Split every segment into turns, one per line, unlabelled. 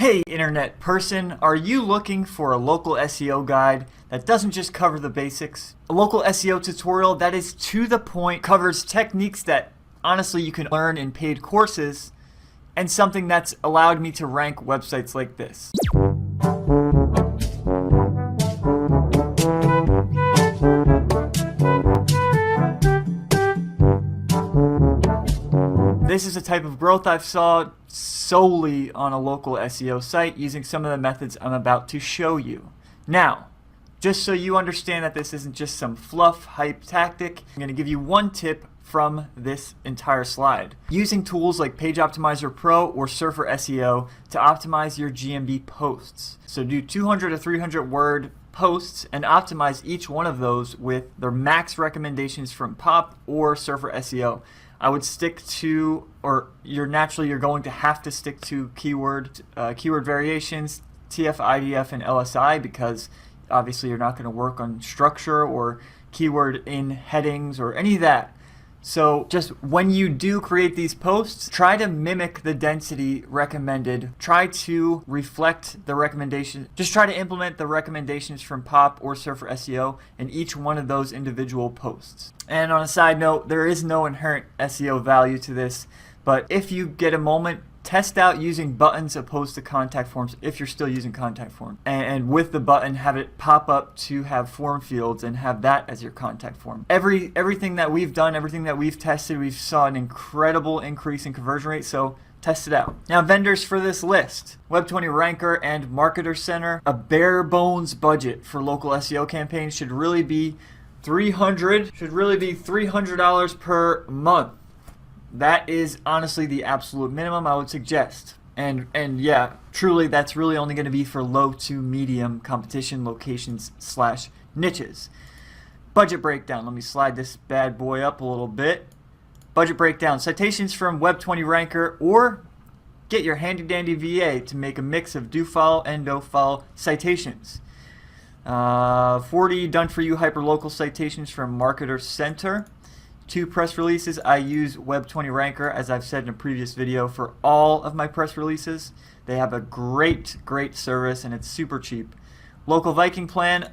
Hey internet person, are you looking for a local SEO guide that doesn't just cover the basics? A local SEO tutorial that is to the point, covers techniques that honestly you can learn in paid courses, and something that's allowed me to rank websites like this. This is a type of growth I've saw solely on a local SEO site using some of the methods I'm about to show you. Now, just so you understand that this isn't just some fluff hype tactic, I'm going to give you one tip from this entire slide. Using tools like Page Optimizer Pro or Surfer SEO to optimize your GMB posts. So do 200 to 300 word posts and optimize each one of those with their max recommendations from Pop or Surfer SEO. I would stick to, or you're going to have to stick to keyword variations, TF, IDF, and LSI, because obviously you're not going to work on structure or keyword in headings or any of that. So just when you do create these posts, try to mimic the density recommended. Try to reflect the recommendation. Just try to implement the recommendations from Pop or Surfer SEO in each one of those individual posts. And on a side note, there is no inherent SEO value to this, but if you get a moment, test out using buttons opposed to contact forms if you're still using contact form. And with the button, have it pop up to have form fields and have that as your contact form. Everything that we've done, everything that we've tested, we've saw an incredible increase in conversion rate, so test it out. Now, vendors for this list: Web20 Ranker and Marketer Center. A bare bones budget for local SEO campaigns should really be $300 per month. That is honestly the absolute minimum I would suggest. And yeah, truly that's really only going to be for low to medium competition locations / niches. Budget breakdown. Let me slide this bad boy up a little bit. Budget breakdown. Citations from Web20 Ranker, or get your handy dandy VA to make a mix of do follow and no follow citations. 40 done for you hyperlocal citations from Marketer Center. 2 press releases. I use Web20 Ranker, as I've said in a previous video, for all of my press releases. They have a great service and it's super cheap. Local Viking plan.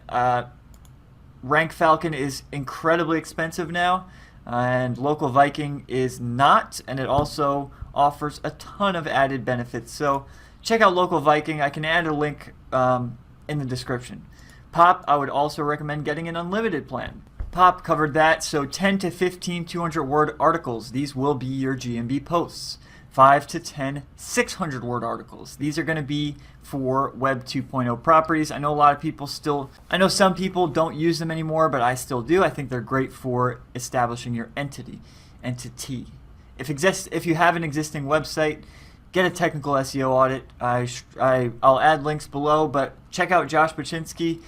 Rank Falcon is incredibly expensive now, and Local Viking is not, and it also offers a ton of added benefits. So check out Local Viking. I can add a link in the description. Pop, I would also recommend getting an unlimited plan. Pop covered that, so 10 to 15 200 word articles. These will be your GMB posts. 5 to 10 600 word articles. These are going to be for Web 2.0 properties. I know a lot of people some people don't use them anymore, but I still do. I think they're great for establishing your entity. If you have an existing website, get a technical SEO audit. I'll add links below, but check out Josh Baczynski,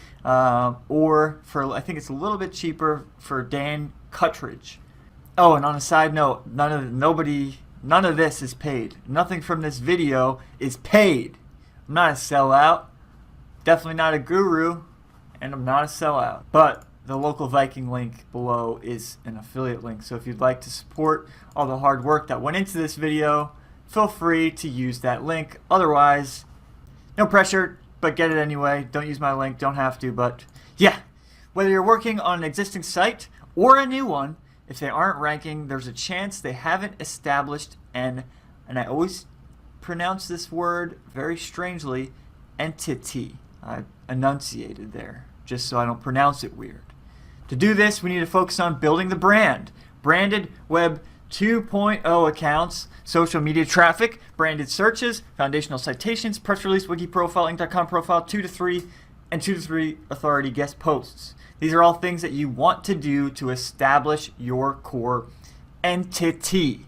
or for, I think it's a little bit cheaper, for Dan Cuttridge. Oh, and on a side note, none of this is paid. Nothing from this video is paid. I'm not a sellout, definitely not a guru, and I'm not a sellout. But the Local Viking link below is an affiliate link, so if you'd like to support all the hard work that went into this video, feel free to use that link. Otherwise, no pressure, but get it anyway. Don't use my link, don't have to, but yeah. Whether you're working on an existing site or a new one, if they aren't ranking, there's a chance they haven't established and I always pronounce this word very strangely, entity. I enunciated there, just so I don't pronounce it weird. To do this, we need to focus on building the brand. Branded Web 2.0 accounts, social media traffic, branded searches, foundational citations, press release, wiki profile, inc.com profile, 2 to 3 authority guest posts. These are all things that you want to do to establish your core entity.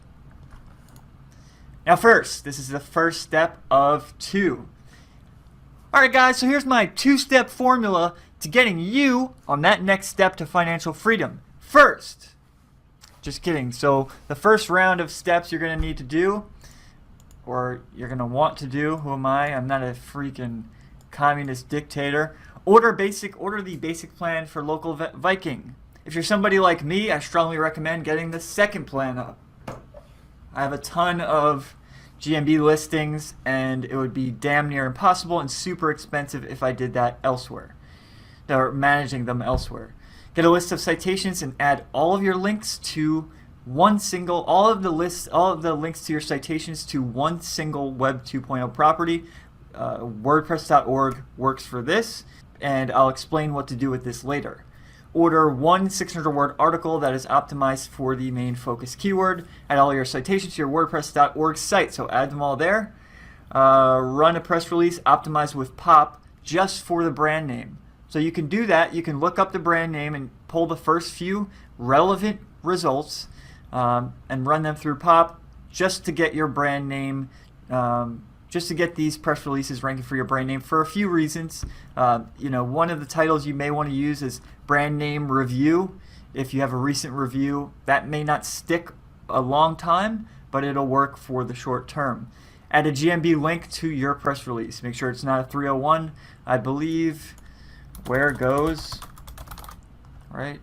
Now first, this is the first step of 2. Alright guys, so here's my 2-step formula to getting you on that next step to financial freedom. First, just kidding. So the first round of steps you're going to need to do, or you're going to want to do, who am I? I'm not a freaking communist dictator. Order the basic plan for Local Viking. If you're somebody like me, I strongly recommend getting the second plan up. I have a ton of GMB listings, and it would be damn near impossible and super expensive if I did that elsewhere, or managing them elsewhere. Get a list of citations and add all of your links to all of the links to your citations to one single Web 2.0 property. WordPress.org works for this, and I'll explain what to do with this later. Order one 600-word article that is optimized for the main focus keyword. Add all your citations to your WordPress.org site, so add them all there. Run a press release optimized with POP just for the brand name. So you can do that. You can look up the brand name and pull the first few relevant results and run them through POP just to get your brand name, just to get these press releases ranking for your brand name for a few reasons. One of the titles you may want to use is brand name review. If you have a recent review, that may not stick a long time, but it'll work for the short term. Add a GMB link to your press release. Make sure it's not a 301. I believe where goes, right?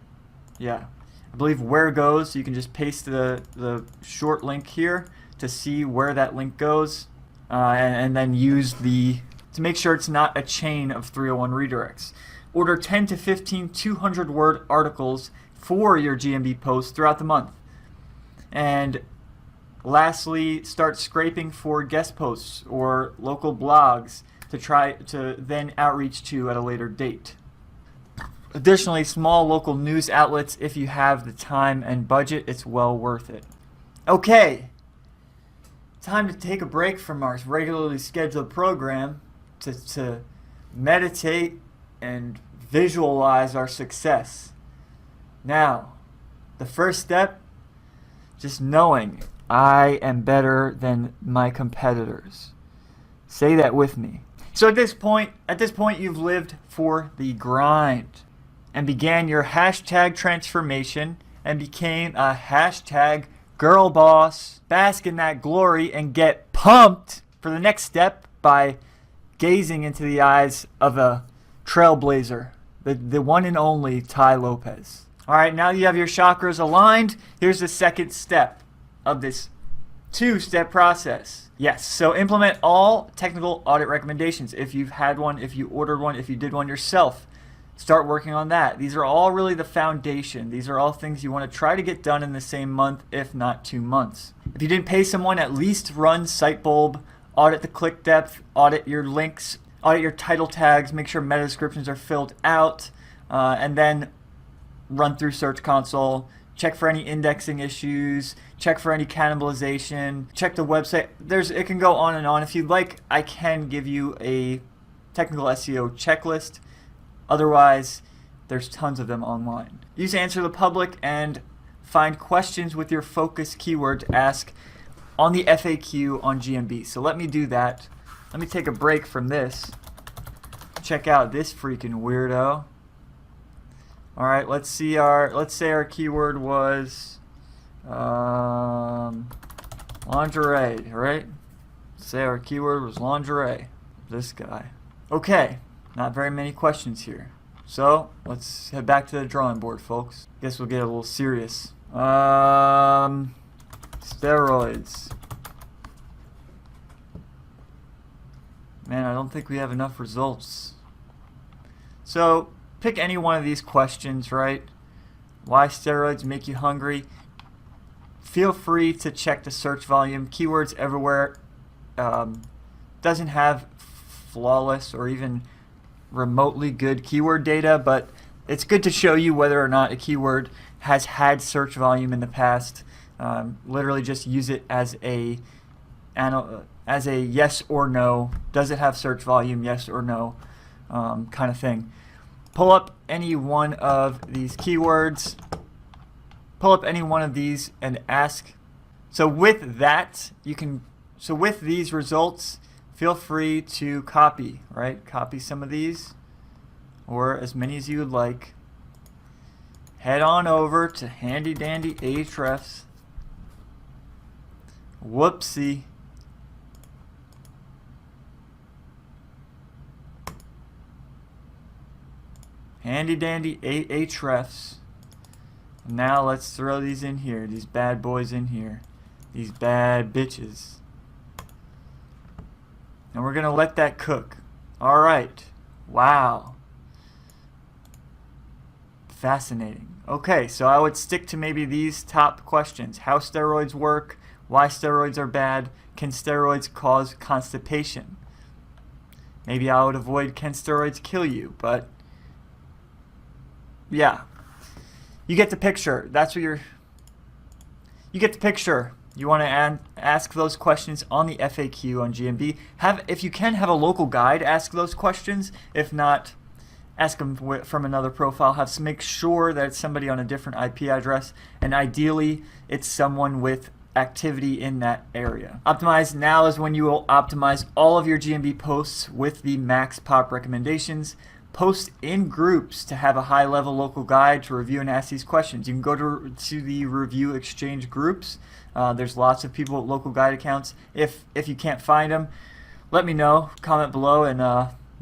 Yeah, I believe where goes. You can just paste the short link here to see where that link goes, and then use to make sure it's not a chain of 301 redirects. Order 10 to 15 200-word articles for your GMB posts throughout the month. And lastly, start scraping for guest posts or local blogs to try to then outreach to at a later date. Additionally, small local news outlets, if you have the time and budget, it's well worth it. Okay, time to take a break from our regularly scheduled program to meditate and visualize our success. Now, the first step, just knowing I am better than my competitors. Say that with me. So at this point you've lived for the grind and began your hashtag transformation and became a hashtag girl boss. Bask in that glory and get pumped for the next step by gazing into the eyes of a trailblazer, the one and only Tai Lopez. Alright, now you have your chakras aligned. Here's the second step of this two-step process. Yes, so implement all technical audit recommendations. If you've had one, if you ordered one, if you did one yourself, start working on that. These are all really the foundation. These are all things you want to try to get done in the same month, if not 2 months. If you didn't pay someone, at least run SiteBulb, audit the click depth, audit your links, audit your title tags, make sure meta descriptions are filled out, and then run through Search Console, check for any indexing issues, check for any cannibalization, check the website. It can go on and on. If you'd like, I can give you a technical SEO checklist. Otherwise, there's tons of them online. Use Answer the Public and find questions with your focus keyword to ask on the FAQ on GMB. So let me do that. Let me take a break from this. Check out this freaking weirdo. All right, let's say our keyword was lingerie, right? Say our keyword was lingerie. This guy. Okay, not very many questions here. So let's head back to the drawing board, folks. Guess we'll get a little serious. Steroids. Man, I don't think we have enough results. So pick any one of these questions, right? Why steroids make you hungry? Feel free to check the search volume. Keywords Everywhere doesn't have flawless or even remotely good keyword data, but it's good to show you whether or not a keyword has had search volume in the past. Literally just use it as a yes or no. Does it have search volume? Yes or no, kind of thing. Pull up any one of these keywords. Pull up any one of these and ask. So with that, with these results, feel free to copy, right? Copy some of these, or as many as you would like. Head on over to handy dandy Ahrefs. Whoopsie. Handy dandy Ahrefs. Now let's throw these in here, these bad boys in here, these bad bitches. And we're going to let that cook. All right. Wow. Fascinating. Okay, so I would stick to maybe these top questions. How steroids work, why steroids are bad, can steroids cause constipation? Maybe I would avoid can steroids kill you, but yeah. You get the picture. That's what you get the picture. You want to ask those questions on the FAQ on GMB. If you can, have a local guide ask those questions. If not, ask them from another profile. Make sure that it's somebody on a different IP address, and ideally it's someone with activity in that area. Optimize now is when you will optimize all of your GMB posts with the max pop recommendations. Post in groups to have a high-level local guide to review and ask these questions. You can go to the review exchange groups. There's lots of people with local guide accounts. If you can't find them, let me know. Comment below, and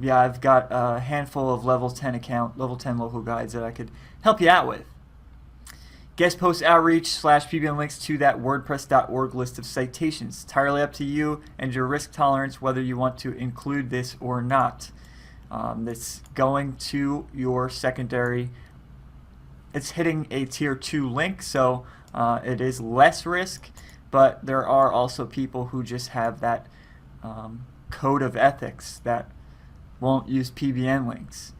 yeah, I've got a handful of level 10 local guides that I could help you out with. Guest post outreach / PBN links to that WordPress.org list of citations. Entirely up to you and your risk tolerance whether you want to include this or not. It's going to your secondary. It's hitting a tier 2 link, so it is less risk, but there are also people who just have that code of ethics that won't use PBN links.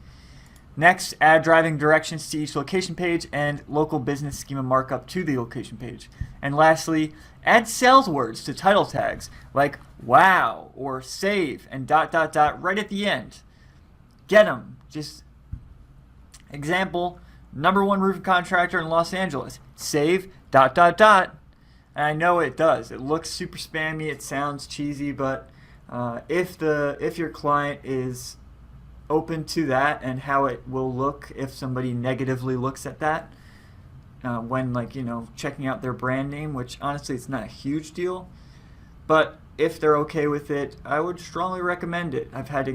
Next, add driving directions to each location page and local business schema markup to the location page. And lastly, add sales words to title tags like wow or save and ... right at the end. Get them. Just example, #1 roofing contractor in Los Angeles. Save ... And I know it does. It looks super spammy. It sounds cheesy, but if your client is open to that and how it will look if somebody negatively looks at that when checking out their brand name, which honestly it's not a huge deal, but if they're okay with it, I would strongly recommend it. I've had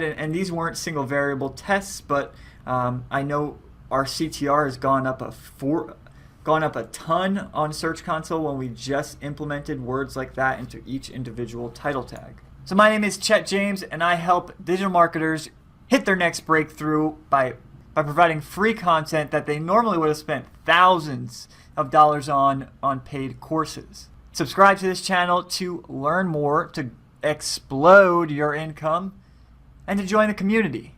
and these weren't single variable tests, but I know our CTR has gone up a ton on Search Console when we just implemented words like that into each individual title tag. So my name is Chet James, and I help digital marketers hit their next breakthrough by providing free content that they normally would have spent thousands of dollars on paid courses. Subscribe to this channel to learn more, to explode your income, and to join the community.